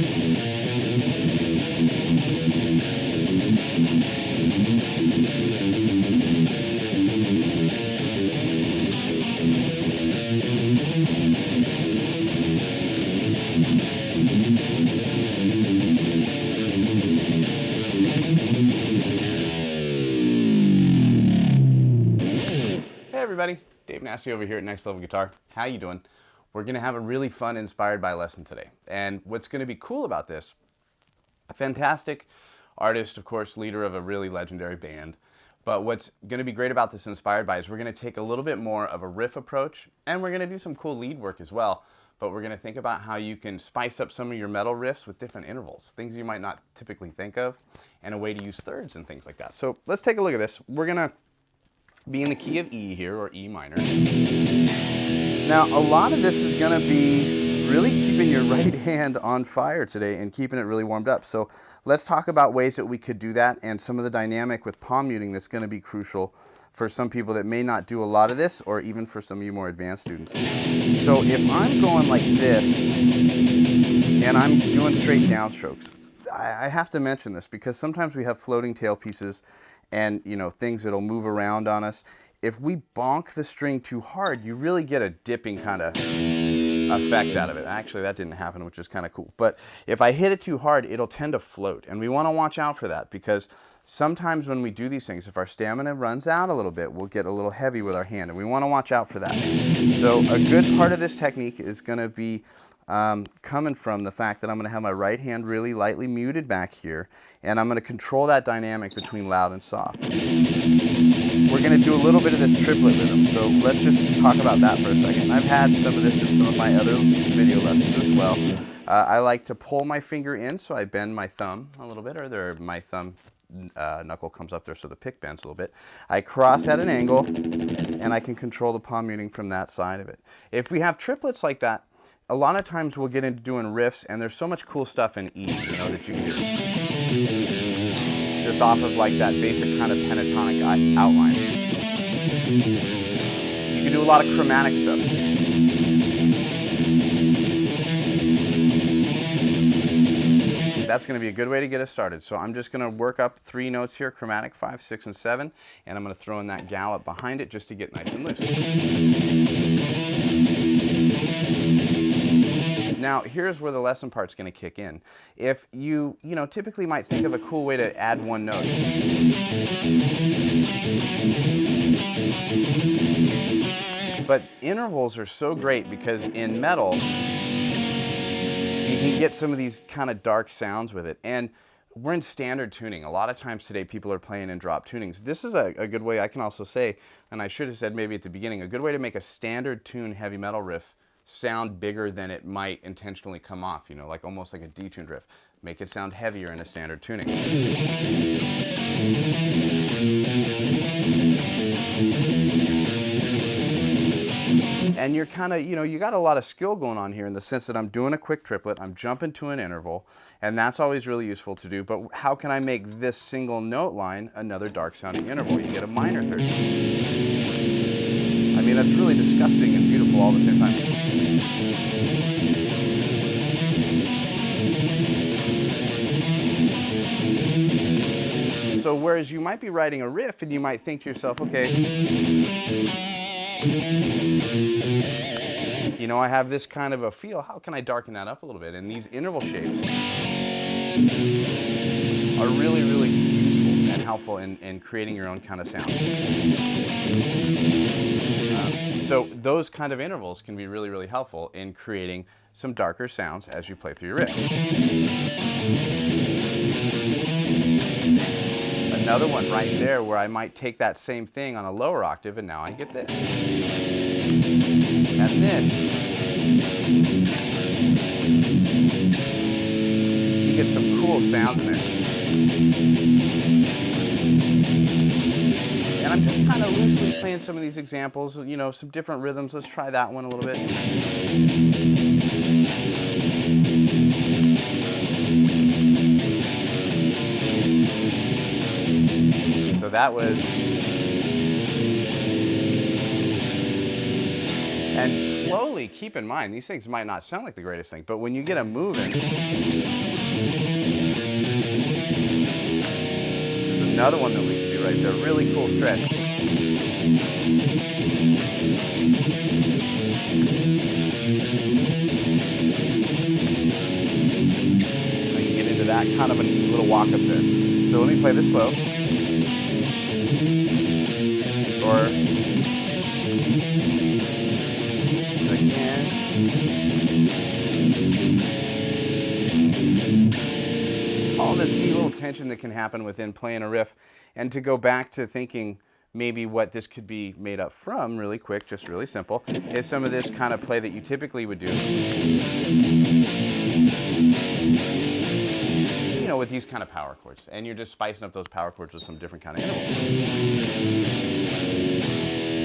Hey everybody, Dave Nassie over here at Next Level Guitar. How you doing? We're going to have a really fun Inspired By lesson today. And what's going to be cool about this, a fantastic artist, of course, leader of a really legendary band. But what's going to be great about this Inspired By is we're going to take a little bit more of a riff approach, and we're going to do some cool lead work as well. But we're going to think about how you can spice up some of your metal riffs with different intervals, things you might not typically think of, and a way to use thirds and things like that. So let's take a look at this. We're going to be in the key of E here, or E minor. Now, a lot of this is going to be really keeping your right hand on fire today and keeping it really warmed up. So let's talk about ways that we could do that and some of the dynamic with palm muting that's going to be crucial for some people that may not do a lot of this, or even for some of you more advanced students. So if I'm going like this and I'm doing straight downstrokes, I have to mention this because sometimes we have floating tail pieces and things that'll move around on us. If we bonk the string too hard, you really get a dipping kind of effect out of it. Actually, that didn't happen, which is kind of cool. But if I hit it too hard, it'll tend to float. And we want to watch out for that because sometimes when we do these things, if our stamina runs out a little bit, we'll get a little heavy with our hand. And we want to watch out for that. So a good part of this technique is going to be coming from the fact that I'm going to have my right hand really lightly muted back here, and I'm going to control that dynamic between loud and soft. We're going to do a little bit of this triplet rhythm, so let's just talk about that for a second. I've had some of this in some of my other video lessons as well. I like to pull my finger in, so I bend my thumb a little bit, or my thumb knuckle comes up there so the pick bends a little bit. I cross at an angle, and I can control the palm muting from that side of it. If we have triplets like that, a lot of times we'll get into doing riffs, and there's so much cool stuff in E, that you can do. Just off of like that basic kind of pentatonic outline. You can do a lot of chromatic stuff. That's going to be a good way to get us started. So I'm just going to work up 3 notes here, chromatic 5, 6, and 7, and I'm going to throw in that gallop behind it just to get nice and loose. Now, here's where the lesson part's going to kick in. If you typically might think of a cool way to add one note. But intervals are so great because in metal, you can get some of these kind of dark sounds with it. And we're in standard tuning. A lot of times today people are playing in drop tunings. This is a good way, I can also say, and I should have said maybe at the beginning, a good way to make a standard tune heavy metal riff sound bigger than it might intentionally come off, like almost like a detuned riff. Make it sound heavier in a standard tuning. And you're kind of, you got a lot of skill going on here in the sense that I'm doing a quick triplet, I'm jumping to an interval, and that's always really useful to do. But how can I make this single note line another dark sounding interval? You get a minor third. I mean, that's really disgusting and beautiful all at the same time. So whereas you might be writing a riff and you might think to yourself, okay, I have this kind of a feel, how can I darken that up a little bit? And these interval shapes are really, really useful and helpful in creating your own kind of sound. So those kind of intervals can be really, really helpful in creating some darker sounds as you play through your riff. Another one right there where I might take that same thing on a lower octave and now I get this. And this. You get some cool sounds in there. And I'm just kind of loosely playing some of these examples, some different rhythms. Let's try that one a little bit. So that was, and slow slowly, keep in mind, these things might not sound like the greatest thing, but when you get them moving, this is another one that we can do right there. Really cool stretch. I can get into that kind of a little walk up there. So let me play this slow. Or again. All this neat little tension that can happen within playing a riff. And to go back to thinking maybe what this could be made up from really quick, just really simple, is some of this kind of play that you typically would do. You know, with these kind of power chords. And you're just spicing up those power chords with some different kind of intervals.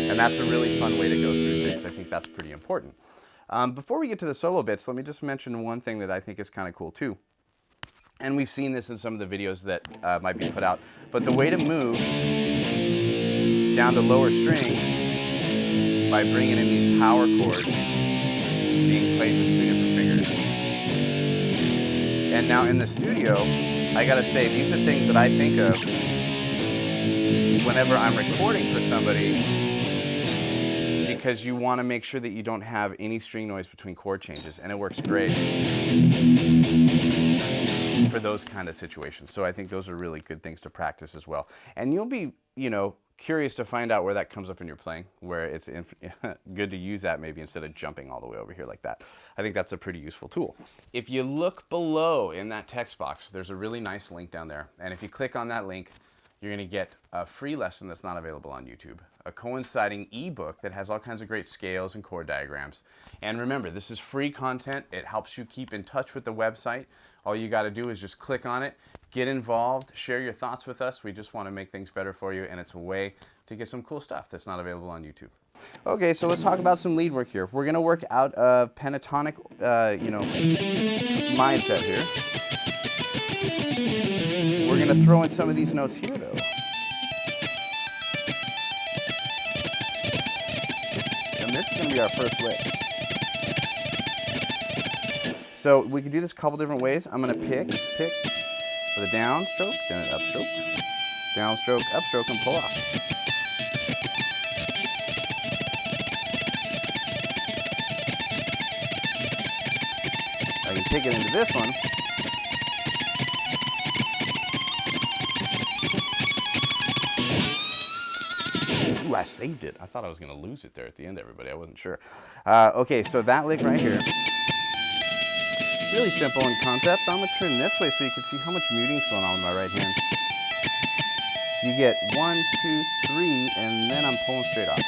And that's a really fun way to go through things. I think that's pretty important. Before we get to the solo bits, let me just mention one thing that I think is kind of cool too. And we've seen this in some of the videos that might be put out. But the way to move down to lower strings by bringing in these power chords being played with 2 different fingers. And now in the studio, I gotta say, these are things that I think of whenever I'm recording for somebody, because you want to make sure that you don't have any string noise between chord changes, and it works great for those kind of situations. So I think those are really good things to practice as well. And you'll be, you know, curious to find out where that comes up in your playing, where it's good to use that maybe instead of jumping all the way over here like that. I think that's a pretty useful tool. If you look below in that text box, there's a really nice link down there. And if you click on that link, you're going to get a free lesson that's not available on YouTube, a coinciding ebook that has all kinds of great scales and chord diagrams. And remember, this is free content. It helps you keep in touch with the website. All you got to do is just click on it, get involved, share your thoughts with us. We just want to make things better for you, and it's a way to get some cool stuff that's not available on YouTube. Okay, so let's talk about some lead work here. We're going to work out a pentatonic, mindset here. We're going to throw in some of these notes here, though. And this is going to be our first lick. So we can do this a couple different ways. I'm going to pick with a down stroke, then an upstroke, downstroke, upstroke, and pull off. I can pick it into this one. Ooh, I saved it. I thought I was going to lose it there at the end, everybody. I wasn't sure. Okay, so that lick right here, really simple in concept. I'm going to turn this way so you can see how much muting is going on with my right hand. You get 1, 2, 3, and then I'm pulling straight off.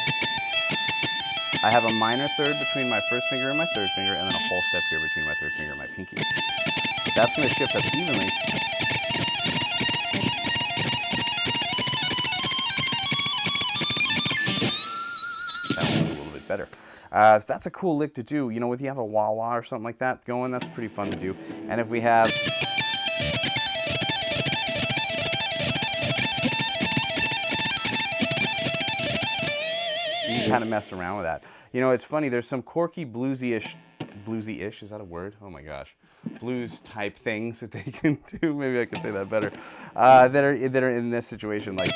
I have a minor third between my first finger and my third finger, and then a whole step here between my third finger and my pinky. That's going to shift up evenly. That one's a little bit better. So that's a cool lick to do. You know, if you have a wah-wah or something like that going, that's pretty fun to do. And if we have... you can kind of mess around with that. You know, it's funny, there's some quirky bluesy-ish, is that a word? Oh my gosh. Blues type things that they can do, maybe I can say that better, that are in this situation, like...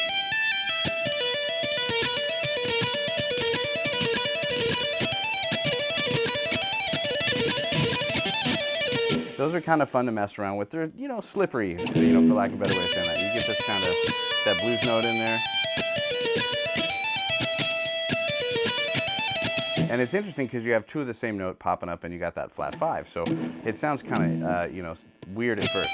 Those are kind of fun to mess around with. They're, you know, slippery, you know, for lack of a better way of saying that. You get this kind of, that blues note in there. And it's interesting because you have 2 of the same note popping up and you got that flat 5. So it sounds kind of, you know, weird at first.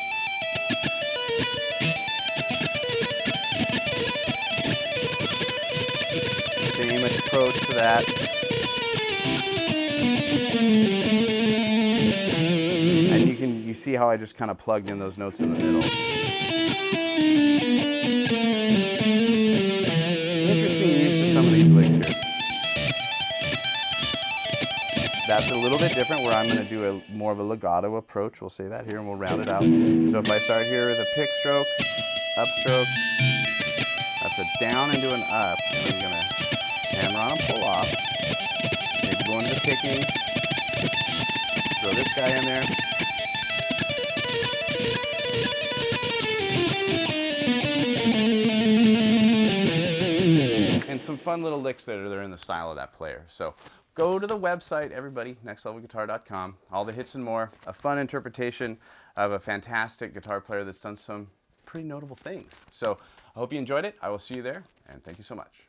Same approach to that. And you see how I just kind of plugged in those notes in the middle. Interesting use of some of these licks here. That's a little bit different where I'm going to do more of a legato approach. We'll say that here and we'll round it out. So if I start here with a pick stroke, up stroke, that's a down into an up. And I'm going to hammer on and pull off. Maybe go go into the picking. Throw this guy in there. And some fun little licks that are in the style of that player. So go to the website, everybody, nextlevelguitar.com. All the hits and more. A fun interpretation of a fantastic guitar player that's done some pretty notable things. So I hope you enjoyed it. I will see you there, and thank you so much.